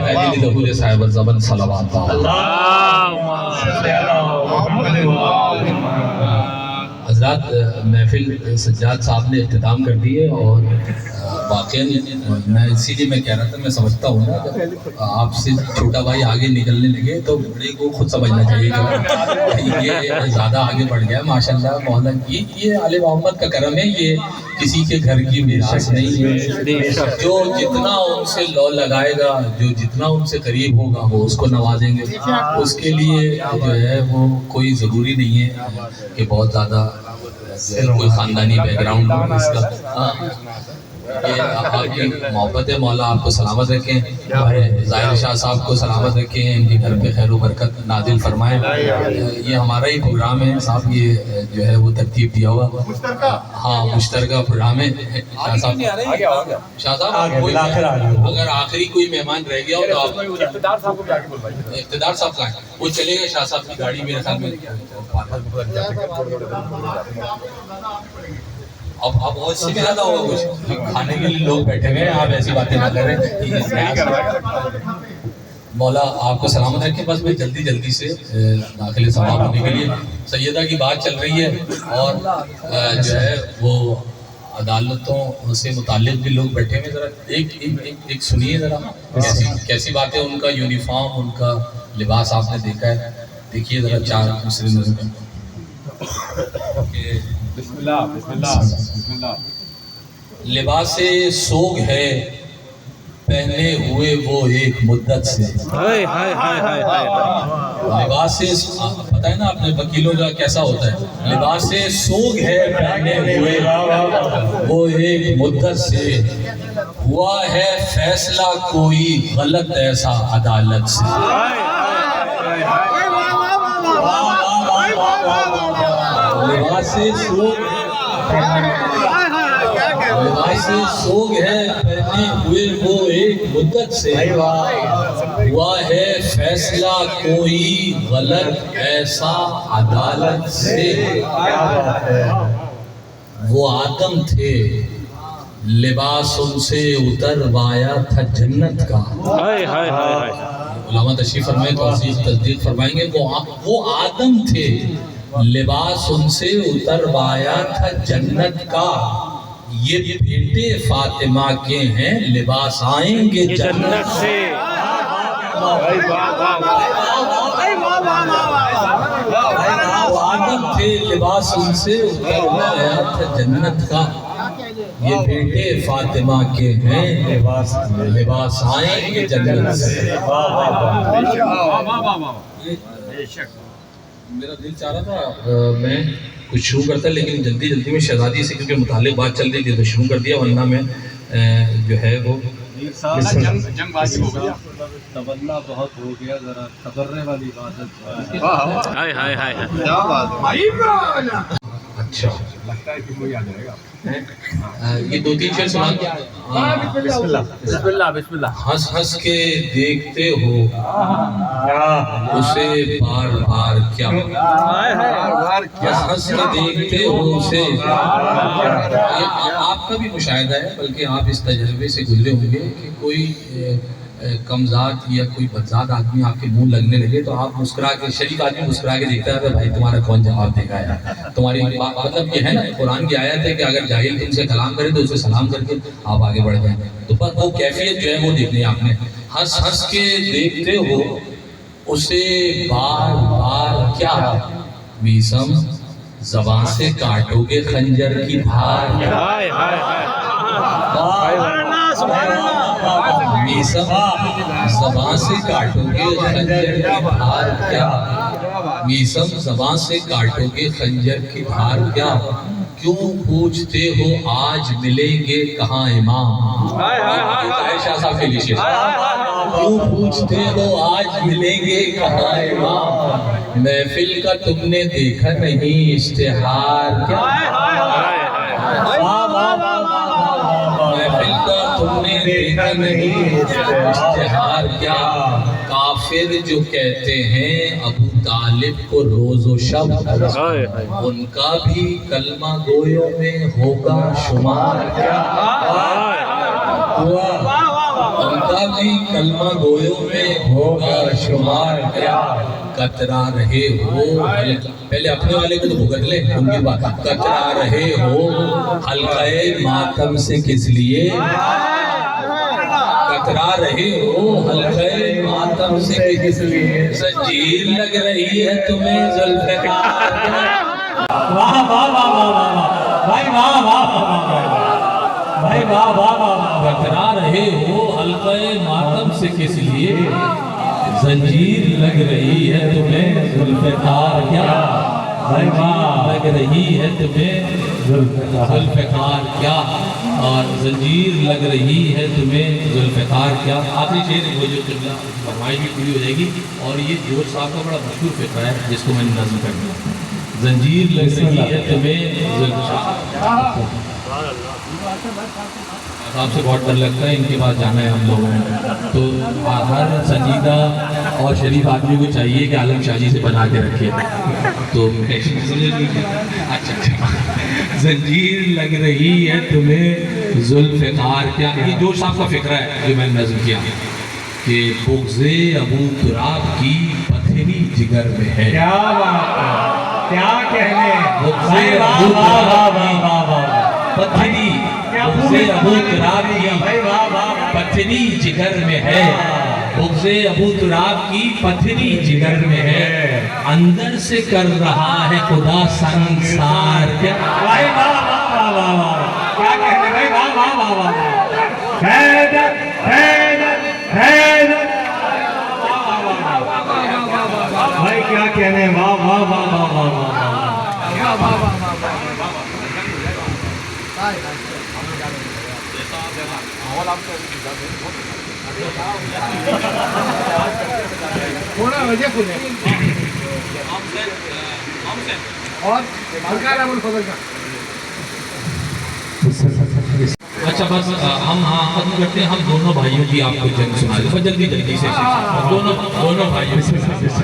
پہلے ظہور صاحب الزمن صلوات حضرات، محفل سجاد صاحب نے اختتام کر دی ہے، اور واقعی میں اسی لیے میں کہہ رہا تھا، میں سمجھتا ہوں نا جب آپ سے چھوٹا بھائی آگے نکلنے لگے تو بڑے کو خود سمجھنا چاہیے کہ یہ زیادہ آگے بڑھ گیا ماشاء اللہ مولانا. یہ آل محمد کا کرم ہے، یہ کسی کے گھر کی میراث نہیں ہے. جو جتنا ان سے لو لگائے گا، جو جتنا ان سے قریب ہوگا وہ اس کو نوازیں گے. اس کے لیے جو ہے وہ کوئی ضروری نہیں ہے کہ بہت زیادہ کوئی خاندانی بیک گراؤنڈ ہو اس کا. آپ کی محبت ہے، مولا آپ کو سلامت رکھیں. ظاہر شاہ صاحب کو سلامت رکھیں، ان کے گھر پہ خیر و برکت نازل فرمائیں. یہ ہمارا ہی پروگرام ہے صاحب، یہ جو ہے وہ ترتیب دیا ہوا. ہاں مشترکہ پروگرام ہے. شاہ صاحب اگر آخری کوئی مہمان رہ گیا ہو تو آپ اقتدار صاحب کا وہ چلے گا. شاہ صاحب کی گاڑی میرے خیال میں اب بہت سے بھی زیادہ ہوگا، کچھ کھانے کے لیے لوگ بیٹھے ہوئے ہیں، آپ ایسی باتیں نہ کریں. مولا آپ کو سلامت رکھیں. بس میں جلدی سے داخل ثواب ہونے کے لیے سیدہ کی بات چل رہی ہے، اور جو ہے وہ عدالتوں سے متعلق بھی لوگ بیٹھے ہوئے. ذرا ایک سنیے ذرا کیسی بات ہے. ان کا یونیفارم، ان کا لباس آپ نے دیکھا ہے، دیکھیے ذرا چار دوسرے نظر. بسم اللہ. لباس سوگ ہے پہنے ہوئے وہ ایک مدت سے. لباس پتہ ہے نا آپ نے وکیلوں کا کیسا ہوتا ہے. لباس سوگ ہے پہنے ہوئے وہ ایک مدت سے، ہوا ہے فیصلہ کوئی غلط ایسا عدالت سے. لباس سوگ ہے پہنے ہوئے وہ ایک مدت سے، ہوا ہے فیصلہ کوئی غلط ایسا عدالت سے. وہ آدم تھے لباس ان سے اتروایا تھا جنت کا. علامہ تشریف فرمائے تو تصدیق فرمائیں گے. وہ آدم تھے لباس ان سے اتروایا تھا جنت کا. یہ بیٹے فاطمہ کے ہیں لباس آئیں گے جنت سے. وہ آدم تھے لباس ان سے اتروایا تھا جنت کا. یہ بیٹے فاطمہ کے ہیں لباس آئیں گے جنت سے. میرا دل چاہ رہا تھا میں کچھ شروع کرتا، لیکن جلدی میں شہزادی سے کیونکہ متعلق بات چل رہی تھی تو شروع کر دیا، ورنہ میں جو ہے وہ جنگ بازی ہو گیا، تبدلہ بہت ہو گیا، ذرا تبرنے والی بات ہے. اچھا لگتا ہے کہ کوئی آ جائے گا. یہ دو تین شعر سنا. بسم اللہ. ہنس کے دیکھتے ہو اسے بار بار کیا، ہنس کے دیکھتے ہو اسے. آپ کا بھی مشاہدہ ہے، بلکہ آپ اس تجربے سے گزرے ہوں گے کہ کوئی کمزاد یا کوئی بدزاد آدمی آپ کے منہ لگنے لگے تو آپ مسکرا کے، شریف آدمی مسکرا کے دیکھتا ہے کہ بھائی تمہارا کون جواب دے گا یار. تمہاری مطلب یہ ہے نا، قرآن کی آیت ہے کہ اگر جاہل تم سے کلام کرے تو اسے سلام کر کے آپ آگے بڑھ جائیں. تو بس وہ کیفیت جو ہے وہ دیکھنی ہے آپ نے. ہنس کے دیکھتے ہو اسے بار بار کیا، میسم زبان سے کاٹو گے خنجر کی دھار. میسم زبان سے کاٹو گے خنجر کی دھار کیا، میسم زبان سے کاٹو گے خنجر کی دھار کیا. کیوں پوچھتے ہو آج ملیں گے کہاں امام. شاہ صاحب کے لیے کیوں پوچھتے ہو آج ملیں گے کہاں امام. محفل کا تم نے دیکھا نہیں اشتہار کیا، محفل کا تم نے دیکھا نہیں اشتہار کیا. کافر جو کہتے ہیں ابو طالب کو روز و شب، ان کا بھی کلمہ گویوں میں ہوگا شمار کیا. ان کا باقی کلمہ گویوں میں ہوگا شمار کیا کترا رہے ہو پہلے اپنے والے کو تو بھگت لے ان کی بات کترا رہے ہو حلقہ ماتم سے کس لیے کترا رہے ہو حلقہ ماتم سے کس لیے زنجیر لگ رہی ہے تمہیں ذوالفقار واہ واہ واہ واہ واہ بھائی واہ واہ بھائی واہ واہ واہ کترا رہے ہو حلقہ ماتم سے کس لیے زنجیر لگ رہی ہے تمہیں ذوالفقار کیا بھائی واہ لگ رہی ہے تمہیں ذوالفقار کیا اور زنجیر لگ رہی ہے تمہیں ذوالفقار کیا آخری شعر وہ جو قبلہ فرمائی بھی پوری ہو جائے گی اور یہ جوش صاحب کا بڑا مشہور فقرہ ہے جس کو میں نے نظم کر دیا زنجیر لگ رہی ہے تمہیں ذوالفقار آپ سے بہت ڈر لگتا ہے ان کے پاس جانا ہے ہم لوگوں نے تو ہر سنجیدہ اور شریف آدمی کو چاہیے کہ عالم شاہ جی سے بنا کے رکھے تو اچھا زنجیر لگ رہی ہے تمہیں ذوالفقار کیا یہ جوش صاحب کا فقرہ ہے جو میں نے نظم کیا کہ بغض ابو تراب کی پتھری جگر میں ہے کیا بات ہے کیا کہنے بغض بھائی واہ ابو واہ واہ تراب واہ کی واہ پتھری بغض ابو تراب کی بھائی واہ واہ پتھری جگر میں ہے بغض ابو تراب کی پتھری جگر میں ہے اندر سے کر رہا ہے خدا سنسار کیا بھائی واہ واہ واہ واہ واہ کیا کہنے بھائی واہ واہ واہ واہ حیدر حیدر حیدر بھائی کیا کہنے واہ واہ واہ واہ واہ واہ اچھا بس ہم ختم کرتے ہیں ہم دونوں بھائیوں کی آپ کو جنگ سنا دیں جلدی جلدی سے دونوں بھائیوں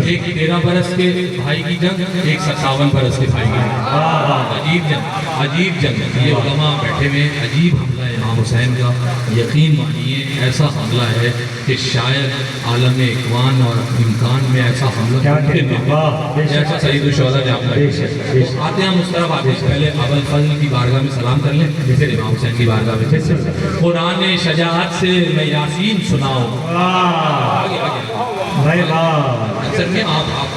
ایک 13 برس کے بھائی کی جنگ ایک 57 برس کے بھائی کی عجیب جنگ یہ علماء بیٹھے ہوئے عجیب حملہ ہے امام حسین کا یقین مانیے ایسا حملہ ہے کہ شاید عالم اقوان اور امکان میں ایسا حملہ جیسا سعید الشہداء نے حملہ آتے ہیں ہم اس طرف آتے ہیں پہلے ابو الفضل کی بارگاہ میں سلام کر لیں پھر امام حسین کی بارگاہ میں قرآن شجاعت سے میں یاسین سناؤں بھائی واہ اکثر میں آپ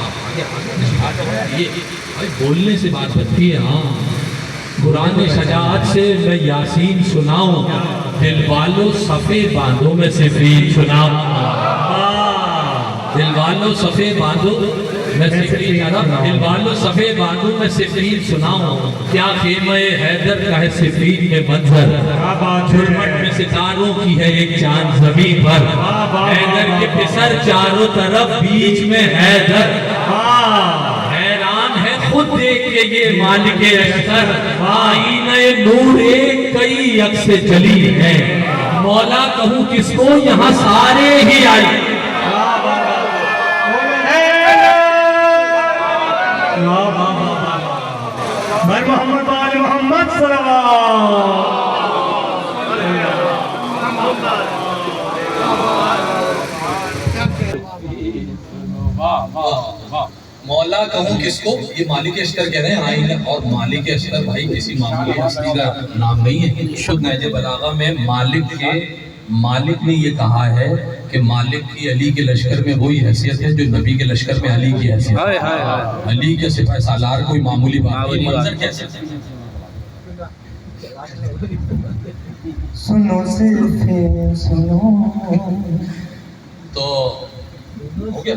بولنے سے بات بنتی ہے ہاں قرآن شجاعت سے میں یاسین سناؤں دل والوں صفے باندھوں میں صفین سناؤں دل والوں صفے باندھوں میں دل والوں صفے باندھوں میں صفین سناؤں کیا خیمہ حیدر کا ہے صفین میں منظر جھرمٹ میں ستاروں کی ہے ایک چاند زمین پر حیدر کے پسر چاروں طرف بیچ میں حیدر حیران ہے خود دیکھ کے یہ مالک اشتر آئینہ نور ایک کئی عکس جلی ہے مولا کہوں کس کو یہاں سارے ہی آئی بھائی محمد آل محمد صلی اللہ مولا کہوں کس کو یہ مالک اشتر کہہ رہے ہیں آئینہ اور مالک اشتر بھائی کسی معمولی ہستی کا نام نہیں ہے خود نہج بلاغہ میں مالک نے یہ کہا ہے کہ مالک کی علی کے لشکر میں وہی حیثیت ہے جو نبی کے لشکر میں علی کی حیثیت ہے علی کے سپہ سالار کوئی معمولی بات نہیں منظر کیسے سنو صرف سنو تو ہو گیا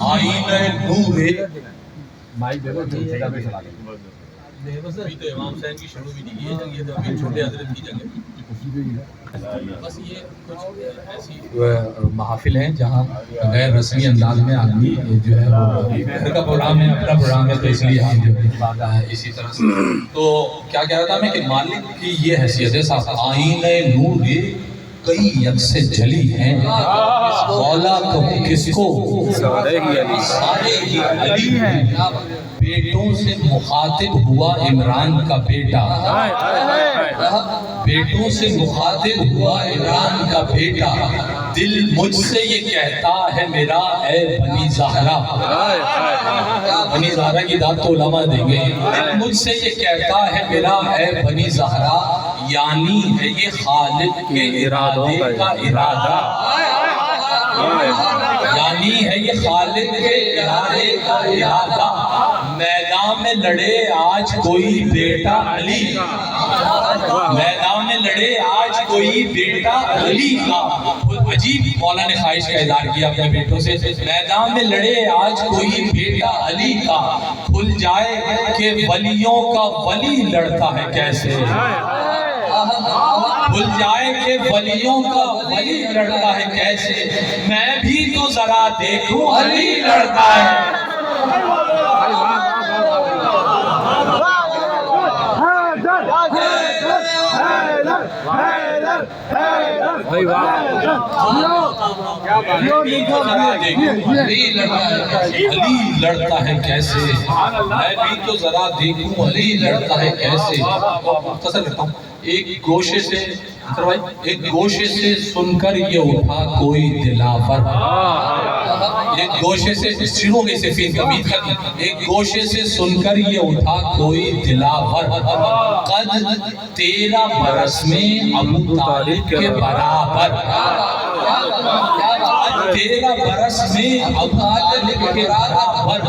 آئینہ نور ابھی تو امام حسین کی شروع بھی نہیں کی ہے یہ تو ابھی چھوٹے حضرت کی جگہ بس یہ کچھ ایسی محافل ہیں جہاں غیر رسمی انداز میں آدمی جو ہے گھر کا پروگرام ہے اپنا پروگرام ہے تو اس لیے ہم جو اسی طرح سے تو کیا کہہ رہا تھا میں کہ مالک کی یہ حیثیت ہے صاحب آئینہ نور کئی ید سے جلی ہیں مولا کہوں کس کو سارے ہی علی ہیں بیٹوں سے مخاطب ہوا عمران کا بیٹا بیٹوں سے مخاطب ہوا عمران کا بیٹا، دل مجھ سے یہ کہتا ہے میرا اے بنی زہرا. بنی زہرا کی داد تو علماء دیں گے. دل مجھ سے یہ کہتا ہے میرا اے بنی زہرا، یعنی ہے یہ خالق کے ارادے کا ارادہ، یعنی ہے یہ خالق کے ارادے کا ارادہ. میدان میں لڑے آج کوئی بیٹا علی، میدان میں لڑے آج کوئی بیٹا علی کا. عجیب مولا نے خواہش کا اظہار کیا اپنے بیٹوں سے. میدان میں لڑے آج کوئی بیٹا علی کا، کھل جائے کہ ولیوں کا ولی لڑتا ہے کیسے، کھل جائے کہ ولیوں کا ولی لڑتا ہے کیسے. میں بھی تو ذرا دیکھوں علی لڑتا ہے. علی لڑتا ہے کیسے، میں بھی تو ذرا دیکھوں علی لڑتا ہے کیسے. مختصر کرتا ہوں. ایک گوشے سے سن کر یہ اٹھا کوئی دلاور، ایک گوشے سے شروع میں سے فین کمید ختم. ایک گوشے سے سن کر یہ اٹھا کوئی دلاور، قد 13 برس میں ابو طالب کے برابر. 13 برس میں ابو طالب کے برابر،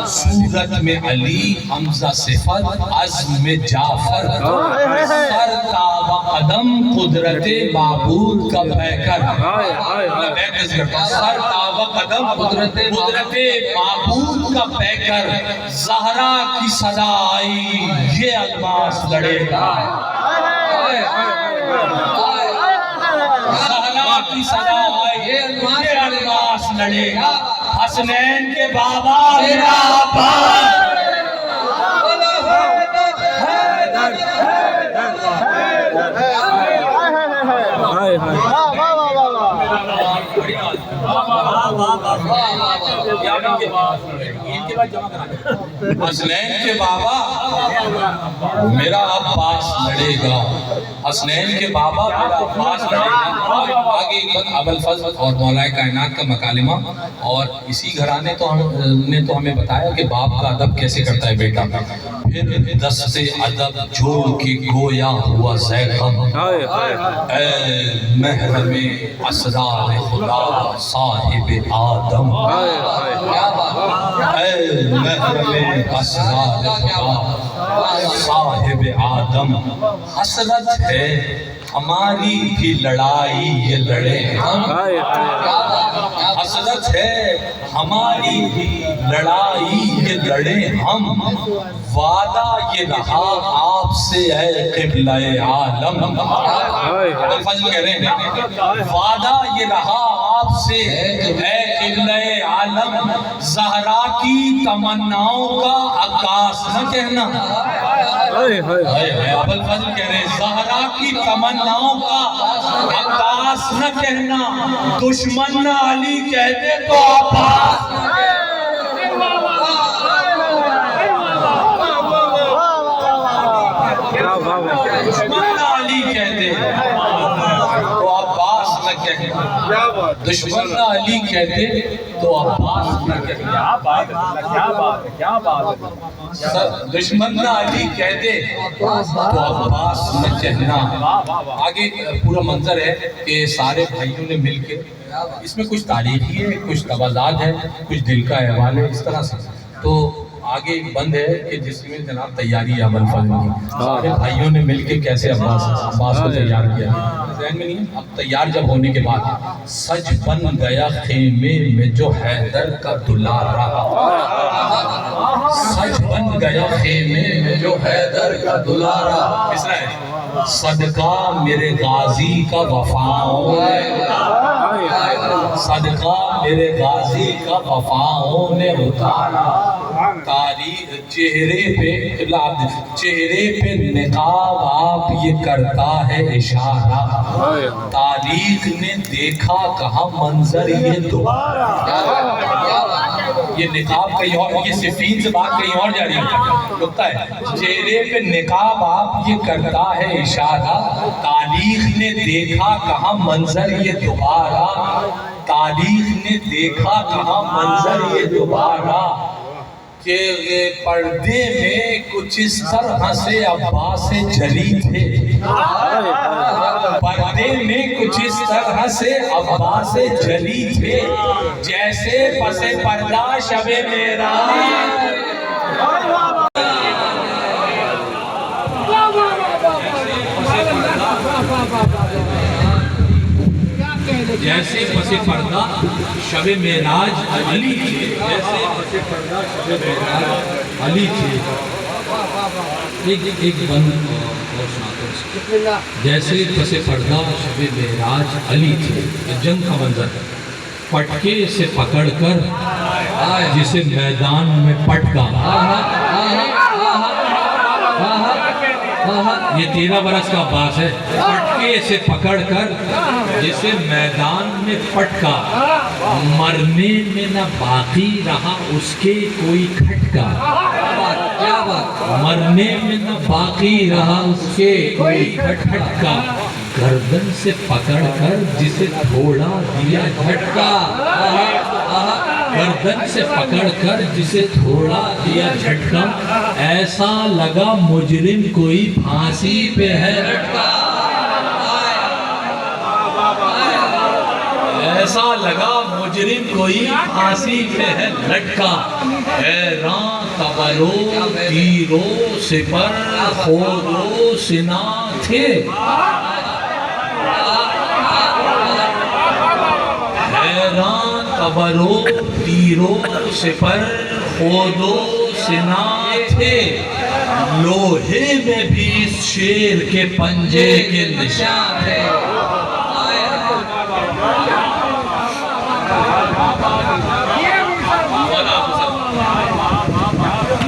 صورت میں علی، حمزہ صفت، عزم میں جعفر. سر تاب قدم قدرت معبود کا پیکر، سر تاب قدم قدرت معبود کا پیکر. زہرا کی صدا آئی یہ الماس لڑے گا، زہرا کی صدا آئی یہ الماس لڑے گا. حسنین کے بابا میرا عباس، حسنین کے بابا میرا عباس لڑے گا، حسنین کے بابا میرا عباس لڑے گا. آگے ابوالفضل اور مولا کائنات کا مکالمہ. اور اسی گھرانے نے تو ہمیں بتایا کہ باپ کا ادب کیسے کرتا ہے بیٹا. پھر دست ادب جوڑ کے گویا ہوا زیغم، اے محرم اسرار خدا صاحب آدم، اے محرم اسرار خدا صاحب آدم. حسرت ہے ہماری بھی لڑائی یہ لڑے ہم، حسرت ہے ہماری بھی لڑائی یہ لڑے ہم. وعدہ یہ رہا آپ سے اے قبلہ عالم، فضل کہہ رہے ہیں وعدہ یہ رہا آپ سے اے قبلہ عالم. زہرا کی تمناؤں کا عکاس نہ کہنا، ابوالفضل کہہ رہے ہیں زہرا کی تمناؤں کا عکاس نہ کہنا. دشمن نہ علی کہتے تو عباس، دشمن نہ علی کہتے تو عباس نہ کہتے، دشمن نہ علی کہتے تو عباس نہ کہتے. دشمن نہ علی کہتے تو عباس نہ کہنا. آگے پورا منظر ہے کہ سارے بھائیوں نے مل کے، اس میں کچھ تاریخی ہے، کچھ توازات ہے، کچھ دل کا احوال ہے، اس طرح سے. تو آگے ایک بند ہے کہ جس میں جناب تیاری ہے ابوالفضل کی، سارے بھائیوں نے مل کے کیسے عباس کو تیار کیا. ذہن میں نہیں ہے. اب تیار جب ہونے کے بعد سج بن گیا خیمے میں جو حیدر کا دلارا، سج بن گیا خیمے میں جو حیدر کا دلارا. کس طرح ہے؟ صدقہ میرے غازی کا وفاؤں نے، صدقہ میرے غازی کا وفاؤں نے اتارا. تاریخ چہرے پہ نقاب آپ یہ کرتا ہے اشارہ. تاریخ نے دیکھا کہاں منظر یہ دوبارہ، یہ نقاب کہیں اور، یہ صفین سے بات کہیں اور جا رہی ہے، لکھتا ہے چہرے پہ نقاب آپ یہ کرتا ہے اشارہ، تاریخ نے دیکھا کہاں منظر یہ دوبارہ، تاریخ نے دیکھا کہاں منظر یہ دوبارہ، کہ پردے میں کچھ اس طرح سے عباس جلی تھے، پردے میں کچھ اس طرح سے عباس جلی تھے، جیسے پس پردہ شب معراج، جیسے پس پردہ شب معراج علی تھے، جیسے پس پردہ شب معراج علی تھے۔ ایک بند اور سناتا ہوں، جیسے پس پردہ شب معراج علی تھے، جنگ کا منظر، پٹکے سے پکڑ کر جسے میدان میں پٹکا، یہ 13 برس کا عباس ہے، پٹکے سے پکڑ کر جسے میدان میں پٹکا، مرنے میں نہ باقی رہا اس کے کوئی کھٹکا، مرنے میں نہ باقی رہا اس کے کوئی کھٹکا، گردن سے پکڑ کر جسے تھوڑا دیا جھٹکا، گردن سے پکڑ کر جسے تھوڑا دیا جھٹکا، ایسا لگا مجرم کوئی پھانسی پہ ہے لٹکا، ایسا لگا مجرم کوئی پھانسی پہ ہے لٹکا، حیران قبرو تیرو سپر خورو سنا تھے، حیران قبرو تیرو سپر خودو سنا تھے، لوہے میں بھی اس شیر کے پنجے کے نشان تھے،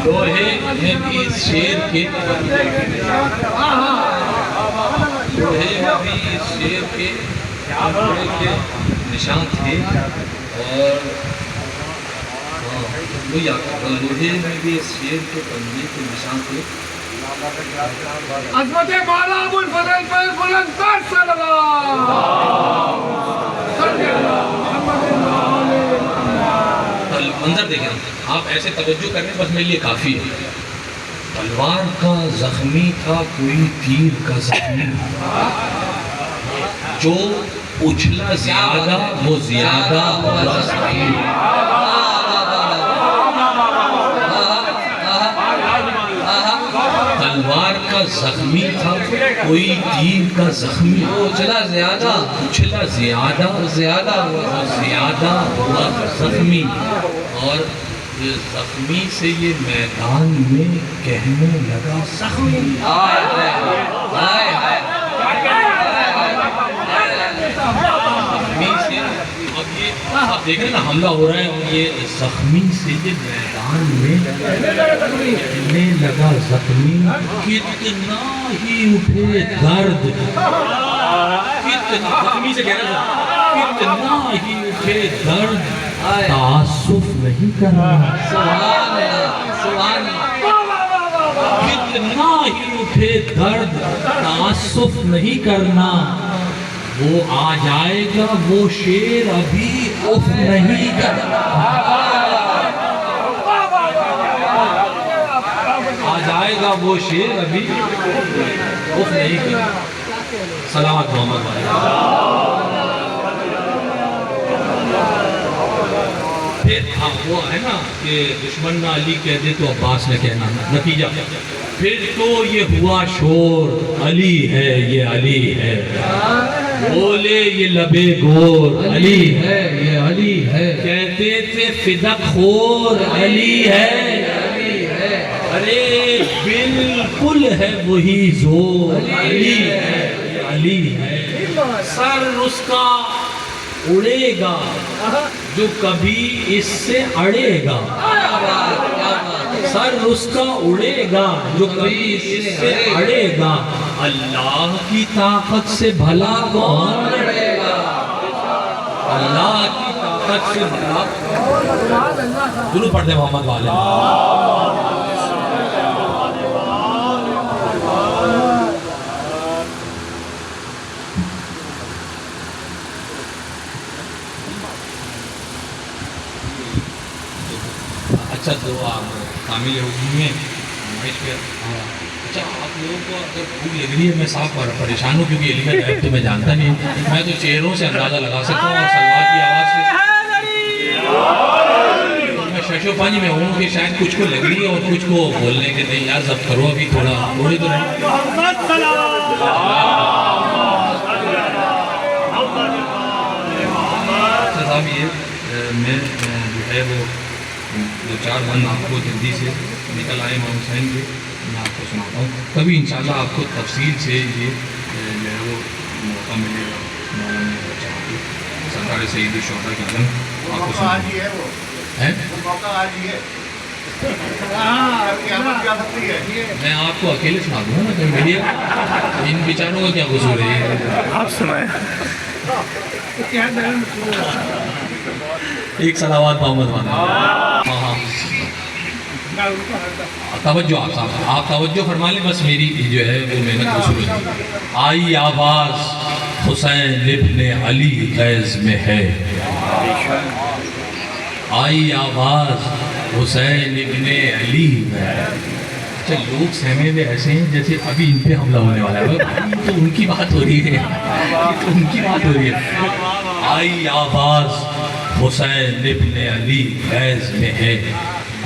لوہے میں بھی اس شیر کے لوہے میں بھی اس شیر کے نشان تھے، اور لوہے میں بھی اس شیر کے پنجے کے نشان تھے۔ عظمت مولا ابو الفضل پر بلند تر صلوات، منظر دیکھیں آپ، ایسے توجہ کرنے بس میرے لیے کافی ہے، تلوار کا زخمی تھا کوئی تیر کا زخمی، جو اچھلا زیادہ وہ زیادہ ہوا زخمی، تلوار کا زخمی تھا کوئی تیر کا زخمی، اچھلا زیادہ زیادہ ہوا زخمی، اور زخمی سے یہ میدان میں کہنے لگا زخمی، آپ دیکھ رہے ہیں نا حملہ ہو رہا ہے، اور یہ زخمی سے یہ میدان میں کہنے لگا زخمی، کتنا ہی اٹھے درد، زخمی سے کہہ رہا تھا کتنا ہی اٹھے درد، تعصف نہیں کرنا، کتنا ہی اٹھے درد تعصف نہیں کرنا، وہ آ جائے گا وہ شیر ابھی اف نہیں کرنا، آ جائے گا وہ شیر ابھی اف نہیں کرنا۔ سلامت محمد بھائی، پھر وہ ہے نا کہ دشمن نہ علی کہہ دے تو عباس نے کہنا، نتیجہ پھر تو یہ ہوا شور، علی ہے یہ علی ہے، بولے یہ لبے گور، علی ہے یہ علی ہے، کہتے تھے فدق خور، علی ہے، ارے بالکل ہے وہی زور، علی ہے علی ہے، سر اس کا اڑے گا جو کبھی اس سے اڑے گا، سر اس کا اڑے گا جو کبھی اس سے اڑے گا، اللہ کی طاقت سے بھلا کون لڑے گا، اللہ کی طاقت عبادت سے درود پڑھتے ہیں محمد والے. اچھا دعا کامل ہوگی میں اچھا آپ لوگوں کو اگر بھوک لگ رہی ہے میں صاف پریشان ہوں کیونکہ علم غیب تو میں جانتا نہیں ہوں. میں تو چہروں سے اندازہ لگا سکتا ہوں اور سلوات کی آواز سے میں ششو پانی میں ہوں کہ شاید کچھ کو لگ رہی ہے اور کچھ کو بولنے کے نہیں یار ضبط کرو ابھی تھوڑی تو نہیں. اچھا صاحب یہ میں جو ہے وہ دو چار بند آپ کو جلدی سے نکل آئے امام حسین کے میں آپ کو سناتا ہوں. کبھی انشاءاللہ آپ کو تفصیل سے یہ جو ہے وہ موقع ملے گا مولانا سرکار سید الشہداء کی جنگ آپ کو میں آپ کو اکیلے سنا دوں نا کہ میڈیا ان بیچاروں کا کیا قصور ہے آپ سنائیں. ایک صلوات محمد والا. ہاں توجہ آپ توجہ فرما لیں بس میری جو ہے وہ محنت وصول ہو جائے. آئی آواز حسین ابن علی غیظ میں ہے. آئی آواز حسین ابن علی میں. اچھا لوگ سہمے ہوئے ایسے ہیں جیسے ابھی ان پہ حملہ ہونے والا ہے تو ان کی بات ہو رہی ہے تو ان کی بات ہو رہی ہے. آئی آواز حسین ابن علی غیظ میں ہے.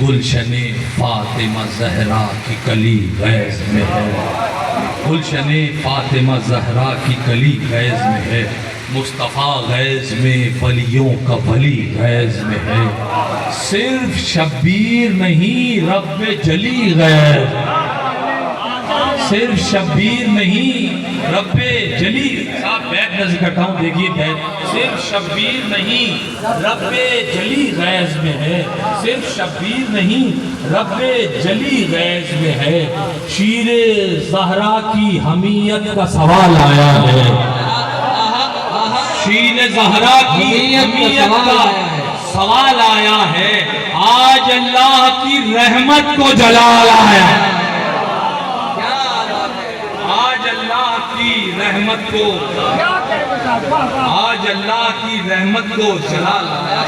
گلشن فاطمہ زہرا کی کلی غیظ میں ہے. گلشن فاطمہ زہرا کی کلی غیظ میں ہے. مصطفیٰ غیظ میں ولیوں کا ولی غیظ میں ہے. صرف شبیر نہیں رب جلی غیظ. صرف شبیر نہیں رب جلی. صاحب بیت نظر کرتا ہوں دیکھیے بیت. صرف شبیر نہیں رب جلی غیظ میں ہے. صرف شبیر نہیں رب جلی غیظ میں ہے. شیر زہرا کی حمیت کا سوال آیا ہے. شیر زہرا کی حمیت کا سوال آیا ہے. آج اللہ کی رحمت کو جلال آیا ہے. آج اللہ کی رحمت کو آج اللہ کی رحمت کو جلال آیا.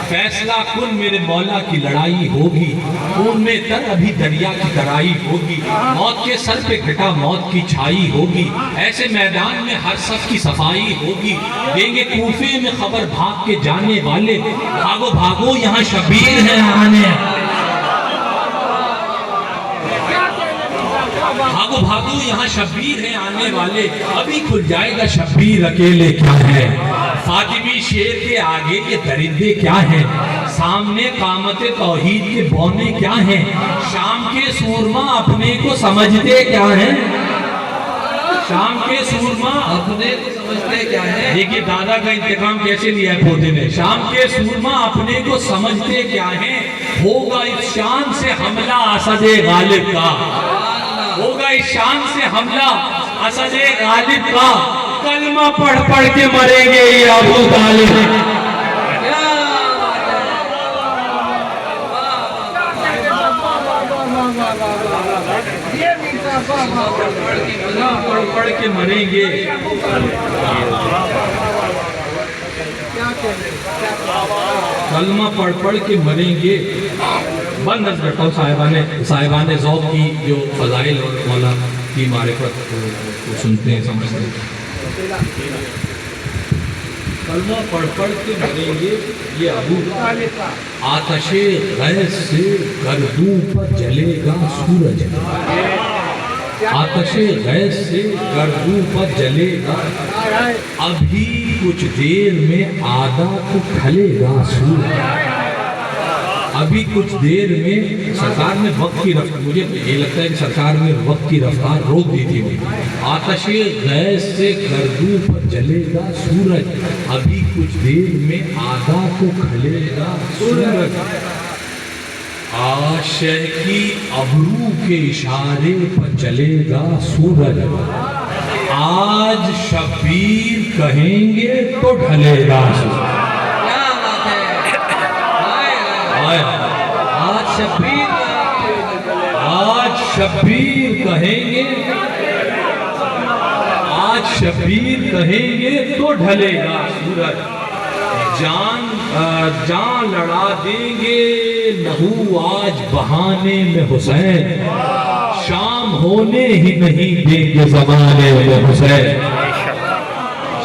فیصلہ کن میرے مولا کی لڑائی ہوگی. خون میں تر ابھی دریا کی گہرائی ہوگی. موت کے سر پہ گھٹا موت کی چھائی ہوگی. ایسے میدان میں ہر صف کی صفائی ہوگی. دیں گے کوفے میں خبر بھاگ کے جانے والے. بھاگو بھاگو یہاں شبیر ہیں آنے. بھاگو بھاگو یہاں شبیر ہیں آنے والے. ابھی کھل جائے گا شبیر اکیلے کیا ہے. فاطمی شیر کے آگے کے درندے کیا ہیں. سامنے قامت توحید کے بونے کیا ہیں. شام کے سورما اپنے کو سمجھتے کیا ہیں. شام کے سورما اپنے کو سمجھتے کیا ہیں. دیکھیے دادا کا انتقام کیسے لیا ہے پودے نے. شام کے سورما اپنے کو سمجھتے کیا ہیں. ہوگا اس شان سے حملہ اسد غالب کا. ہوگا اس شان سے حملہ اسد غالب کا. کلمہ پڑھ پڑھ کے مریں گے یہ ابو طالب. پڑھ پڑھ کے مریں گے. کلمہ پڑھ پڑھ کے مریں گے. بند نظر کرتا ہوں صاحبان ذوق کی جو فضائل اور مولا کی معرفت کو سنتے ہیں سمجھتے ہیں. کلمہ پڑھ پڑھ کے مریں گے یہ ابو. آتش غیظ سے گردوں پر جلے گا سورج. آتش غیظ سے گردوں پر جلے گا. ابھی کچھ دیر میں آدھا کو کھلے گا سورج. ابھی کچھ دیر میں سرکار نے وقت کی رفتار, مجھے یہ لگتا ہے کہ سرکار نے وقت کی رفتار روک دی تھی. آتش غیظ سے گردوں پر جلے گا سورج. ابھی کچھ دیر میں آدھا کو کھلے گا سورج. عاشق کی ابرو کے اشارے پر چلے گا سورج. آج شبیر کہیں گے تو ڈھلے گا سورج. ہائے آج شبیر کہیں گے، آج شبیر کہیں گے تو ڈھلے گا سورج، جان لڑا دیں گے لہو آج بہانے میں حسین، شام ہونے ہی نہیں دیں گے زمانے میں حسین،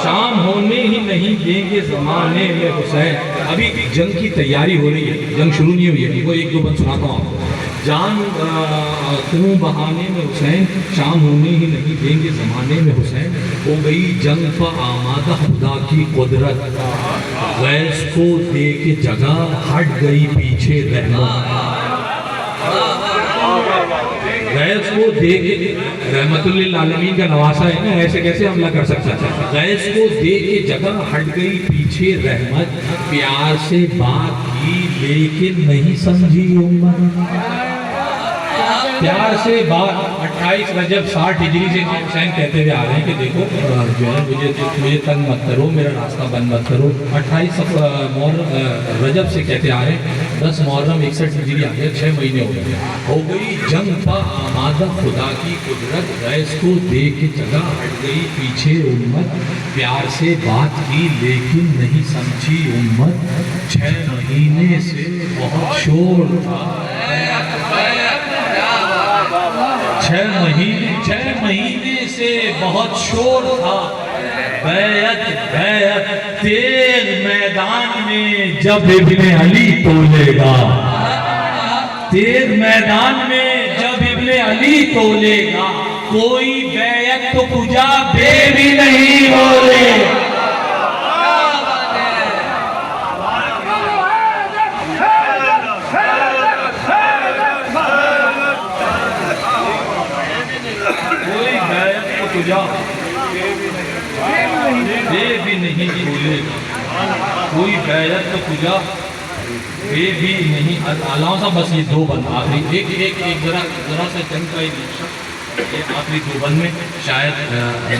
شام ہونے ہی نہیں دیں گے زمانے میں حسین۔ ابھی جنگ کی تیاری ہو رہی ہے، جنگ شروع نہیں ہوئی ہے، وہ ایک دو بند سناتا ہوں آپ کو۔ جان کیوں بہانے میں حسین، شام ہونے ہی نہیں دیں گے زمانے میں حسین، ہو گئی جنگ پر آمادہ خدا کی قدرت، غیظ کو دے کے جگہ ہٹ گئی پیچھے رحمت، غیظ کو دے کے، رحمت للعالمین کا نواسا ہے نا، ایسے کیسے حملہ کر سکتا ہے، غیظ کو دے کے جگہ ہٹ گئی پیچھے رحمت، پیار سے بات کی لیکن نہیں سمجھی امت، پیار سے بات 28 رجب 60 ہجری سے حسین کہتے ہوئے آ رہے ہیں کہ دیکھو جو ہے مجھے تنگ مت کرو، میرا راستہ بند مت کرو، 28 رجب سے کہتے آ رہے ہیں، 10 محرم 61 ہجری آ گیا، 6 مہینے ہو گئے، ہو گئی جنگ پا آمادہ خدا کی قدرت، غیظ کو دے کے جگہ ہٹ گئی پیچھے امت، پیار سے بات کی لیکن نہیں سمجھی امت، 6 مہینے سے بہت شور تھا، 6 مہینے سے بہت شور تھا، بیعت تیغ میدان میں جب ابن علی تولے گا، تیغ میدان میں جب ابن علی تولے گا، کوئی بیعت تو کجا بے بھی نہیں بولے، بے بھی نہیں بھولے گا، کوئی بیعت تو کجا بے بھی نہیں۔ علامہ صاحب بس یہ 2 بند آخری، ایک ذرا سے جنگ کا ایک نقشہ آخری 2 بند میں شاید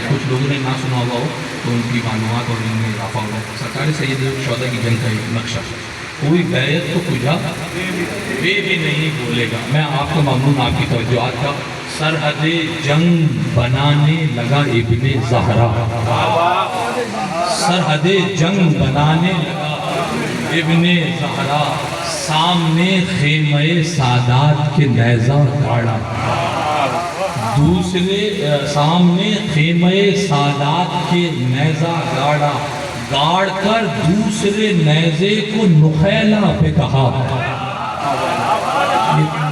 کچھ لوگوں نے نہ سنا ہوا ہو تو ان کی معلومات اور ان میں اضافہ ہوا، سرکار سید شہداء کی جنگ کا ایک نقشہ، کوئی بیعت تو کجا بے بھی نہیں بھولے گا۔ میں آپ کو ممنون آپ کی توجہات کا، سرحد جنگ بنانے لگا ابن زہرا، سرحد جنگ بنانے لگا ابن زہرا، سامنے خیمہ سادات کے نیزہ گاڑا، دوسرے سامنے خیمہ سادات کے نیزہ گاڑا، گاڑ کر دوسرے نیزے کو نخیلہ پہ کہا،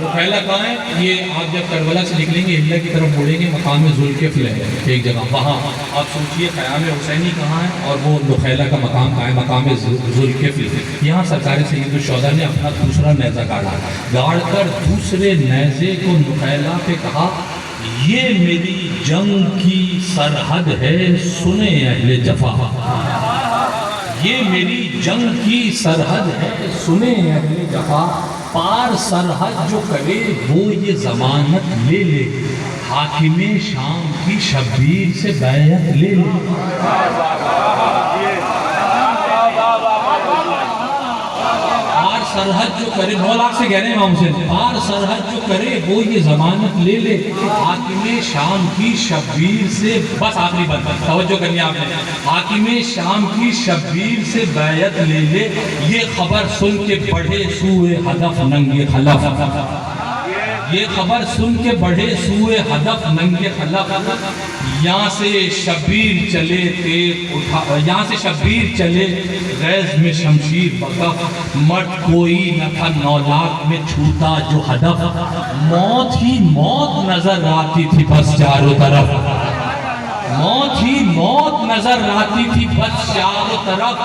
نخیلہ کہاں ہے؟ یہ آپ جب کربلا سے نکلیں گے ہلہ کی طرف مڑیں گے، مقام ذوالکفل ہے ایک جگہ، وہاں آپ سوچئے خیام حسینی کہاں ہے اور وہ نخیلہ کا مقام کہاں ہے؟ مقام ذوالکفل، یہاں سرکار سید الشہداء نے اپنا دوسرا نیزہ گاڑا، گاڑ کر دوسرے نیزے کو نخیلہ پہ کہا، یہ میری جنگ کی سرحد ہے سنیں اہل جفا، یہ میری جنگ کی سرحد ہے سنیں اہل جفا، پار سرحد جو کرے وہ یہ ضمانت لے لے، حاکم شام کی شبیر سے بیعت لے لے، پار سرحد جو کرے، 9 لاکھ سے کہہ رہے ہیں امام حسین، پار سرحد جو کرے وہ یہ ضمانت لے لے، حاکم شام کی شبیر سے، بس آخری بات توجہ کرنی آپ نے، حاکم شام کی شبیر سے بیعت لے لے، یہ خبر سن کے بڑھے سوئے ہدف ننگے خلف، یہ خبر سن کے بڑھے سوئے ہدف ننگے خلف، یہاں سے شبیر چلے تیغ اٹھا، یہاں سے شبیر چلے غیظ میں شمشیر بکف، مرد کوئی نہ تھا 9 لاکھ میں چھوٹا جو ہدف، موت ہی موت نظر آتی تھی بس چاروں طرف، موت ہی موت نظر آتی تھی بس چاروں طرف،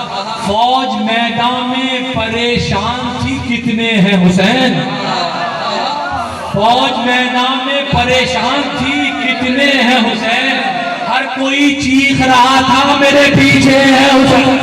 فوج میدان میں پریشان تھی کتنے ہیں حسین، فوج میدان میں پریشان تھی کتنے ہیں حسین، ہر کوئی چیخ رہا تھا میرے پیچھے ہے حسین،